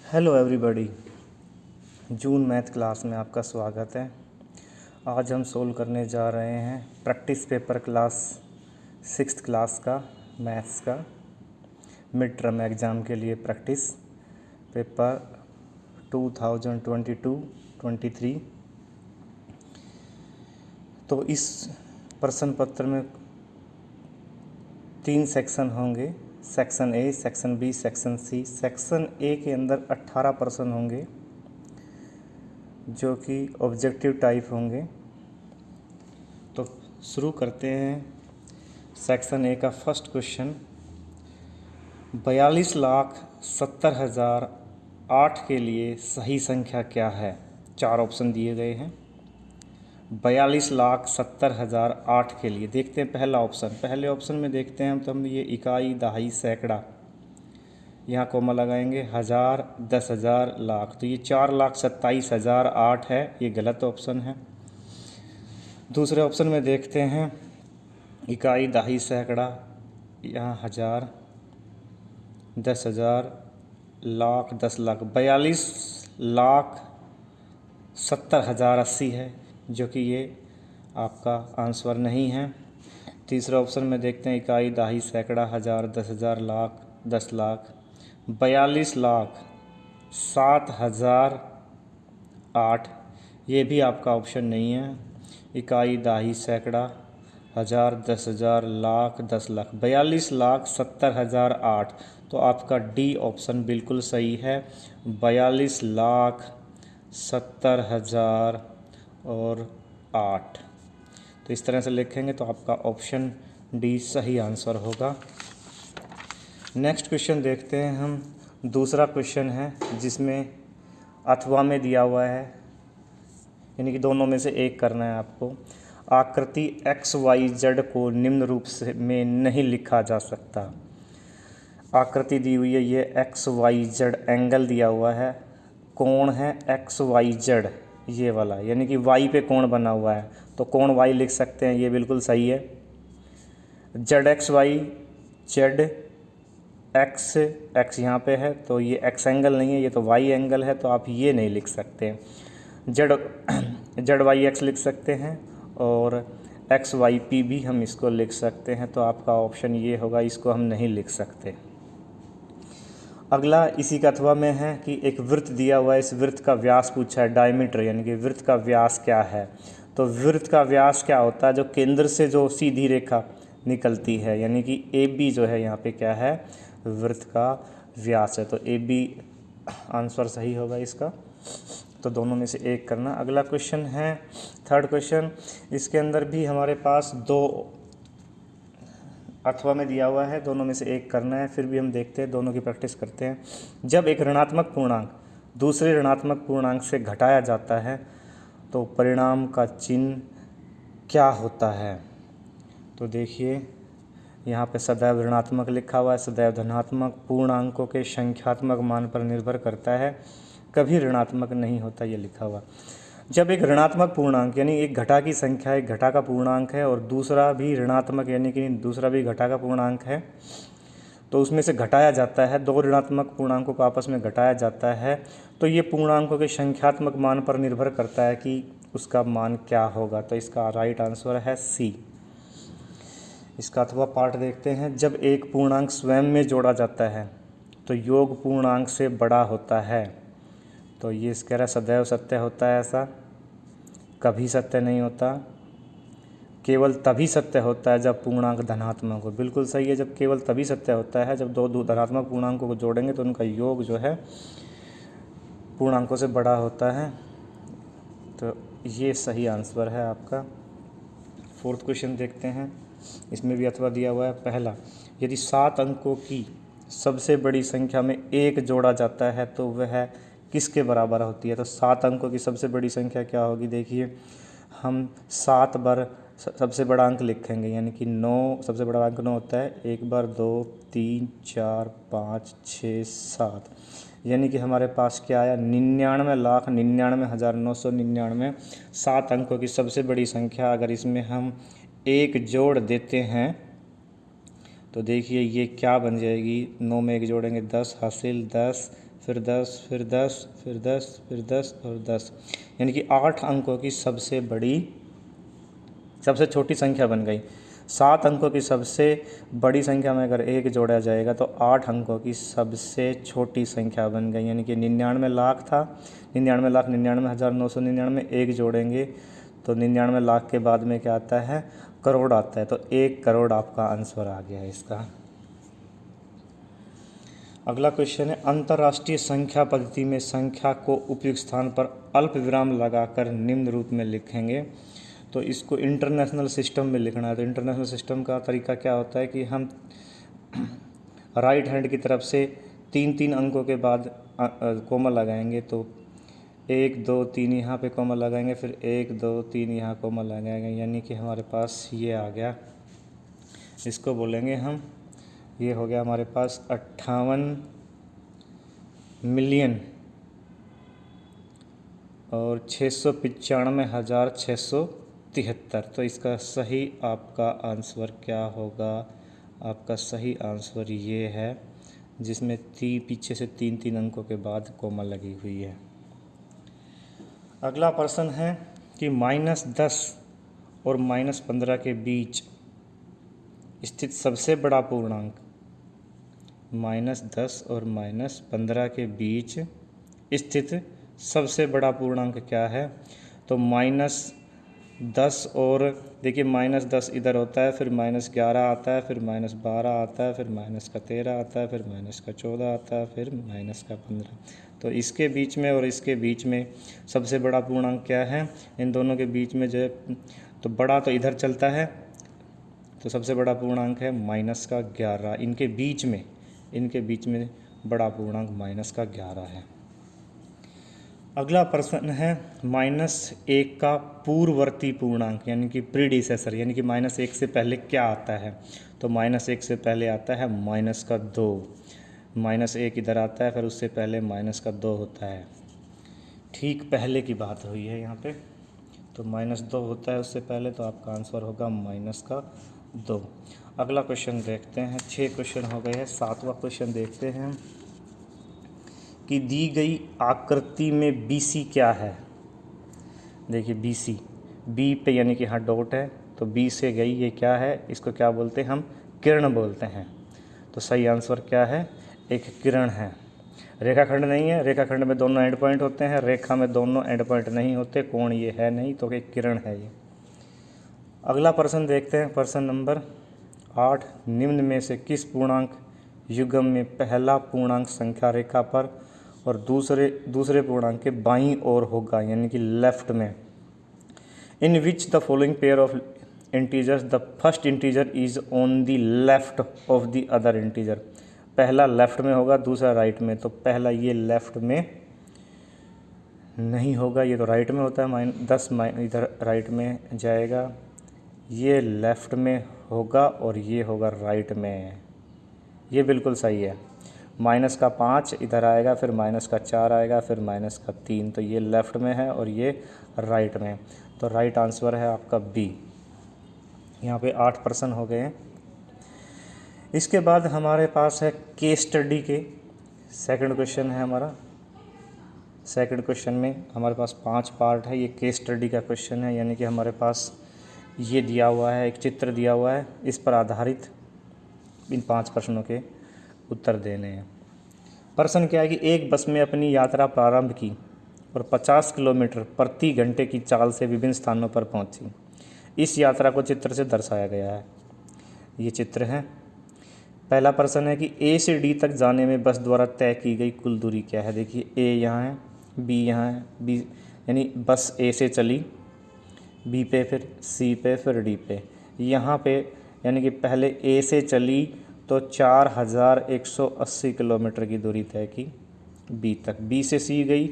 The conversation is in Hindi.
Hello everybody. June math class में आपका स्वागत है। आज हम सोल्व करने जा रहे हैं practice paper class 6th class का मैथ्स का मिड टर्म एग्ज़ाम के लिए प्रैक्टिस पेपर 2022-23। तो इस प्रश्न पत्र में 3 सेक्शन होंगे, section A, section B, section C. Section A के अंदर 18 प्रश्न होंगे जो कि ऑब्जेक्टिव टाइप होंगे। तो शुरू करते हैं। सेक्शन ए का फर्स्ट क्वेश्चन, 42,70,008 के लिए सही संख्या क्या है? 4 ऑप्शन दिए गए हैं। 42,70,008 के लिए देखते हैं पहला ऑप्शन। पहले ऑप्शन में देखते हैं तो हम ये इकाई, दहाई, सैकड़ा, यहाँ कोमा लगाएंगे, हज़ार, 10,000, लाख। तो ये 4,27,008 है, ये गलत ऑप्शन है। दूसरे ऑप्शन में देखते हैं इकाई, दहाई, सैकड़ा, यहाँ हज़ार, 10,000, लाख, 10 लाख। 42,70,080 है, जो कि ये आपका आंसर नहीं है। तीसरे ऑप्शन में देखते हैं इकाई, दहाई, सैकड़ा, हज़ार, 10,000, लाख, 10 लाख। 42,07,008, ये भी आपका ऑप्शन नहीं है। इकाई, दहाई, सैकड़ा, हज़ार, 10,000, लाख, 10 लाख। 42,70,008, तो आपका डी ऑप्शन बिल्कुल सही है। 42,70,008। तो इस तरह से लिखेंगे तो आपका ऑप्शन डी सही आंसर होगा। नेक्स्ट क्वेश्चन देखते हैं हम। दूसरा क्वेश्चन है जिसमें अथवा में दिया हुआ है, यानी कि दोनों में से एक करना है आपको। आकृति एक्स वाई जेड को निम्न रूप से में नहीं लिखा जा सकता। आकृति दी हुई है, ये एक्स वाई जेड एंगल दिया हुआ है, कोण है एक्स वाई जेड ये वाला, यानी कि वाई पे कोण बना हुआ है, तो कोण वाई लिख सकते हैं, ये बिल्कुल सही है। Z X Y, Z X, X यहाँ पे है तो ये एक्स एंगल नहीं है, ये तो वाई एंगल है, तो आप ये नहीं लिख सकते। जेड वाई एक्स लिख सकते हैं और एक्स वाई पी भी हम इसको लिख सकते हैं, तो आपका ऑप्शन ये होगा, इसको हम नहीं लिख सकते। अगला इसी का अथवा में है कि एक वृत्त दिया हुआ है, इस वृत्त का व्यास पूछा है, डायमीटर, यानी कि वृत्त का व्यास क्या है। तो वृत्त का व्यास क्या होता है? जो केंद्र से जो सीधी रेखा निकलती है, यानी कि ए बी जो है यहाँ पे क्या है, वृत्त का व्यास है। तो ए बी आंसर सही होगा इसका। तो दोनों में से एक करना। अगला क्वेश्चन है थर्ड क्वेश्चन, इसके अंदर भी हमारे पास 2 अथवा में दिया हुआ है, दोनों में से एक करना है। फिर भी हम देखते हैं, दोनों की प्रैक्टिस करते हैं। जब एक ऋणात्मक पूर्णांक दूसरे ऋणात्मक पूर्णांक से घटाया जाता है तो परिणाम का चिन्ह क्या होता है? तो देखिए यहाँ पे सदैव ऋणात्मक लिखा हुआ है, सदैव धनात्मक। पूर्णांकों के संख्यात्मक मान पर निर्भर करता है, कभी ऋणात्मक नहीं होता, ये लिखा हुआ। जब एक ऋणात्मक पूर्णांक, यानी एक घटा की संख्या एक घटा का पूर्णांक है और दूसरा भी ऋणात्मक, यानी कि दूसरा भी घटा का पूर्णांक है, तो उसमें से घटाया जाता है, 2 ऋणात्मक पूर्णांकों को आपस में घटाया जाता है, तो ये पूर्णांकों के संख्यात्मक मान पर निर्भर करता है कि उसका मान क्या होगा। तो इसका राइट आंसर है सी। इसका अथवा पार्ट देखते हैं। जब एक पूर्णांक स्वयं में जोड़ा जाता है तो योग पूर्णांक से बड़ा होता है। तो ये इस कह रहा सदैव सत्य होता है, ऐसा कभी सत्य नहीं होता। केवल तभी सत्य होता है जब पूर्णांक धनात्मक हो। बिल्कुल सही है, जब केवल तभी सत्य होता है जब 2 धनात्मक पूर्णांकों को जोड़ेंगे तो उनका योग जो है पूर्णांकों से बड़ा होता है। तो ये सही आंसर है आपका। फोर्थ क्वेश्चन देखते हैं, इसमें भी अथवा दिया हुआ है। पहला, यदि 7 अंकों की सबसे बड़ी संख्या में 1 जोड़ा जाता है तो वह किसके बराबर होती है? तो 7 अंकों की सबसे बड़ी संख्या क्या होगी? देखिए हम 7 बार सबसे बड़ा अंक लिखेंगे, यानी कि 9, सबसे बड़ा अंक 9 होता है। 1 बार 2, 3, 4, 5, 6, 7, यानी कि हमारे पास क्या आया? 99,99,999। 7 अंकों की सबसे बड़ी संख्या, अगर इसमें हम 1 जोड़ देते हैं तो देखिए ये क्या बन जाएगी। 9 में 1 जोड़ेंगे 10 हासिल, 10 फिर 10, फिर 10, फिर 10, फिर 10 और 10, यानी कि 8 अंकों की सबसे छोटी संख्या बन गई। 7 अंकों की सबसे बड़ी संख्या में अगर 1 जोड़ा जाएगा तो 8 अंकों की सबसे छोटी संख्या बन गई, यानी कि 99 लाख था, 99,99,999, 1 जोड़ेंगे तो 99 लाख के बाद में क्या आता है, करोड़ आता है। तो 1 करोड़ आपका आंसर आ गया है इसका। अगला क्वेश्चन है, अंतर्राष्ट्रीय संख्या पद्धति में संख्या को उपयुक्त स्थान पर अल्प विराम लगाकर निम्न रूप में लिखेंगे। तो इसको इंटरनेशनल सिस्टम में लिखना है। तो इंटरनेशनल सिस्टम का तरीका क्या होता है कि हम राइट हैंड की तरफ से 3-3 अंकों के बाद कोमा लगाएंगे। तो 1 2 3 यहाँ पे कोमा लगाएंगे, फिर 1 2 3 यहाँ कोमा लगाएंगे, यानी कि हमारे पास ये आ गया। इसको बोलेंगे हम, ये हो गया हमारे पास 58 मिलियन और 695,673। तो इसका सही आपका आंसर क्या होगा? आपका सही आंसर ये है जिसमें पीछे से 3-3 अंकों के बाद कोमा लगी हुई है। अगला प्रश्न है कि -10 और -15 के बीच स्थित सबसे बड़ा पूर्णांक, -10 और -15 के बीच स्थित सबसे बड़ा पूर्णांक क्या है? तो -10 और देखिए -10 इधर होता है, फिर -11 आता है, फिर -12 आता है, फिर -13 आता है, फिर -14 आता है, फिर -15। तो इसके बीच में और इसके बीच में सबसे बड़ा पूर्णांक क्या है? इन दोनों के बीच में जो है, तो बड़ा तो इधर चलता है, तो सबसे बड़ा पूर्णांक है -11। इनके बीच में बड़ा पूर्णांक -11 है। अगला प्रश्न है -1 का पूर्ववर्ती पूर्णांक, यानी कि प्रीडिसेसर, यानी कि -1 से पहले क्या आता है? तो -1 से पहले आता है -2। -1 इधर आता है, फिर उससे पहले -2 होता है। ठीक पहले की बात हुई है यहाँ पे। तो -2 होता है उससे पहले, तो आपका आंसर होगा -2। अगला क्वेश्चन देखते हैं। 6 क्वेश्चन हो गए हैं। 7वां क्वेश्चन देखते हैं कि दी गई आकृति में BC क्या है? देखिए BC, B पे यानी कि यहाँ डॉट है, तो B से गई, ये क्या है? इसको क्या बोलते हैं हम? किरण बोलते हैं। तो सही आंसर क्या है? एक किरण है। रेखाखंड नहीं है, रेखाखंड में दोनों एंड पॉइंट होते हैं, रेखा में दोनों एंड पॉइंट नहीं होते, कोण ये है नहीं, तो एक किरण है ये। अगला प्रश्न देखते हैं, प्रश्न नंबर 8। निम्न में से किस पूर्णांक युग्म में पहला पूर्णांक संख्या रेखा पर और दूसरे पूर्णांक के बाईं ओर होगा, यानी कि लेफ्ट में? In which the following pair of integers the first integer is on the left of the other integer? पहला लेफ्ट में होगा, दूसरा राइट में। तो पहला ये लेफ्ट में नहीं होगा, ये तो राइट में होता है। -10 इधर राइट में जाएगा, ये लेफ्ट में होगा और ये होगा राइट में। ये बिल्कुल सही है। -5 इधर आएगा, फिर -4 आएगा, फिर -3। तो ये लेफ्ट में है और ये राइट में। तो राइट आंसर है आपका B। यहाँ पे 8 प्रश्न हो गए हैं। इसके बाद हमारे पास है केस स्टडी के सेकंड क्वेश्चन है हमारा। सेकंड क्वेश्चन में हमारे पास 5 पार्ट है। ये केस स्टडी का क्वेश्चन है, यानी कि हमारे पास ये दिया हुआ है, एक चित्र दिया हुआ है, इस पर आधारित इन 5 प्रश्नों के उत्तर देने हैं। प्रश्न क्या है कि एक बस में अपनी यात्रा प्रारंभ की और 50 किलोमीटर प्रति घंटे की चाल से विभिन्न स्थानों पर पहुंची। इस यात्रा को चित्र से दर्शाया गया है। ये चित्र है। पहला प्रश्न है कि A से D तक जाने में बस द्वारा तय की गई कुल दूरी क्या है? देखिए A यहाँ है, B यहाँ है, B यानी बस A से चली, B पे, फिर C पे, फिर D पे। यहाँ पे यानी कि पहले A से चली तो 4180 किलोमीटर की दूरी तय की B तक। B से C गई